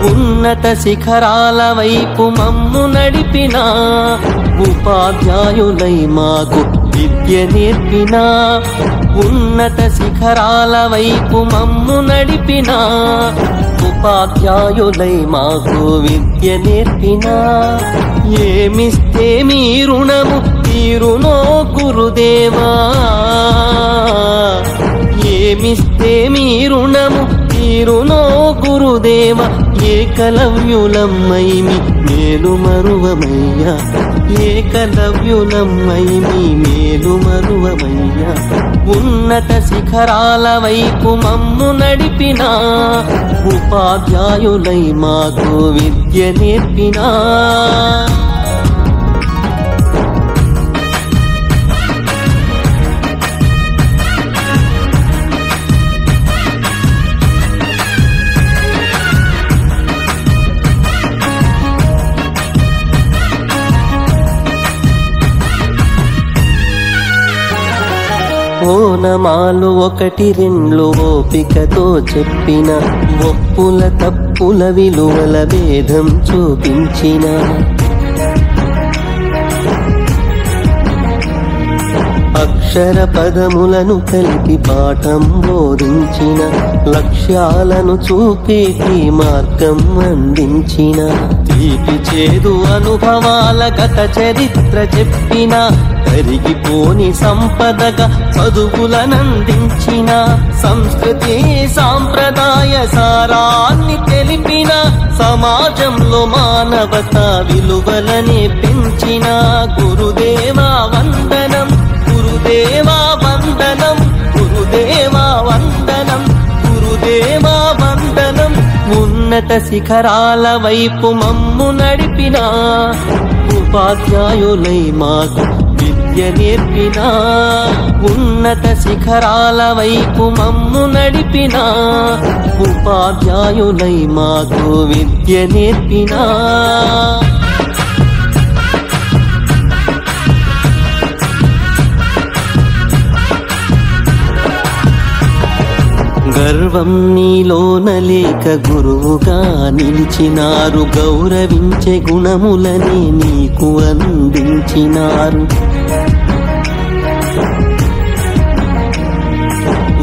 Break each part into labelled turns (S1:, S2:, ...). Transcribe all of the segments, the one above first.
S1: ఉన్నత శిఖరాల వైపు మమ్ము నడిపిన ఉపాధ్యాయులై మాకు విద్య నేర్పిన ఉన్నత శిఖరాల వైపు మమ్ము నడిపిన ఉపాధ్యాయులై మాకు విద్య నేర్పిన ఏమిస్తే మీ రుణము తీరునో గురుదేవా ఏమిస్తే మీ రుణము తీరునో గురుదేవ ఏకలవ్యులమ్మై మేలు మరువమయ్యా ఏకలవ్యులమ్మై మేలు మరువమయ్యా ఉన్నత శిఖరాల వైపు మమ్ము నడిపిన ఉపాధ్యాయులై మాకు విద్య నేర్పినా ఓనమాలు ఒకటి రెండు ఓపికతో చెప్పిన ఒప్పుల తప్పుల విలువల భేదం చూపించిన అక్షర పదములను కలిపి పాఠం బోధించిన లక్ష్యాలను చూపేటి మార్గం అందించిన తీపి చేదు అనుభవాల గత చరిత్ర చెప్పిన కరిగిపోని సంపదగా చదువులనందించిన సంస్కృతి సాంప్రదాయ సారాన్ని తెలిపిన సమాజంలో మానవతా విలువలనే పెంచిన గురుదేవా వందనం గురుదేవా వందనం గురుదేవా వందనం గురుదేవా వందనం ఉన్నత శిఖరాల వైపు మమ్ము నడిపిన ఉపాధ్యాయులై మాకు విద్య నేర్పిన ఉన్నత శిఖరాల వైపు మమ్ము నడిపిన ఉపాధ్యాయులై మాకు విద్య నేర్పినా గర్వం నీలోన లేక గురువుగా నిలిచినారు గౌరవించే గుణములని నీకు అందించినారు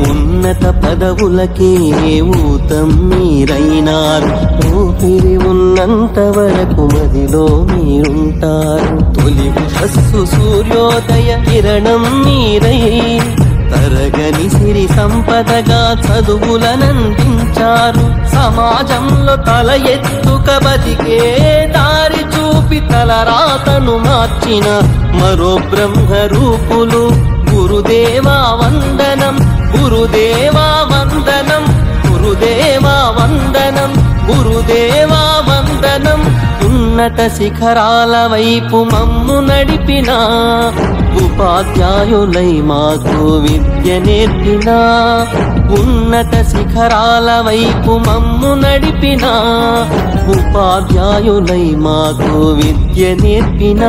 S1: ఉన్నత పదవులకే ఊతం మీరైనారు ఊపిరి ఉన్నంత వరకు మదిలో మీరుంటారు తొలి ఉషస్సు సూర్యోదయ కిరణం మీరై తరగని సిరి సంపదగా చదువులనందించారు సమాజంలో తల ఎత్తుక బతికే దారి చూపి తలరాతను మార్చిన మరో బ్రహ్మ రూపులు గురుదేవా వందనం గురుదేవా వందనం గురుదేవా వందనం గురుదేవా వందనం ఉన్నత శిఖరాల వైపు మమ్ము నడిపిన ఉపాధ్యాయులై మాకు విద్య నేర్పిన ఉన్నత శిఖరాల వైపు మమ్ము నడిపిన ఉపాధ్యాయులై మాకు విద్య నేర్పిన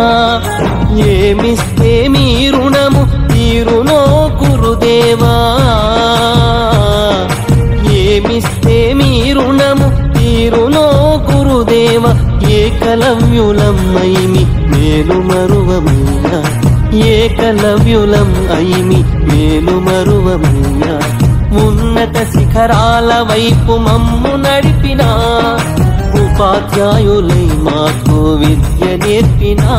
S1: ఏమిస్తే మీ రుణము తీరునో గురుదేవా ఏమిస్తే మీ రుణము తీరునో గురుదేవ ఏకలవ్యులమ్మై మేలు మరువమయ్యా ఏకలవ్యులం అయిమి మేలు మరువమయ్యా ఉన్నత శిఖరాల వైపు మమ్ము నడిపిన ఉపాధ్యాయులై మాకు విద్య నేర్పినా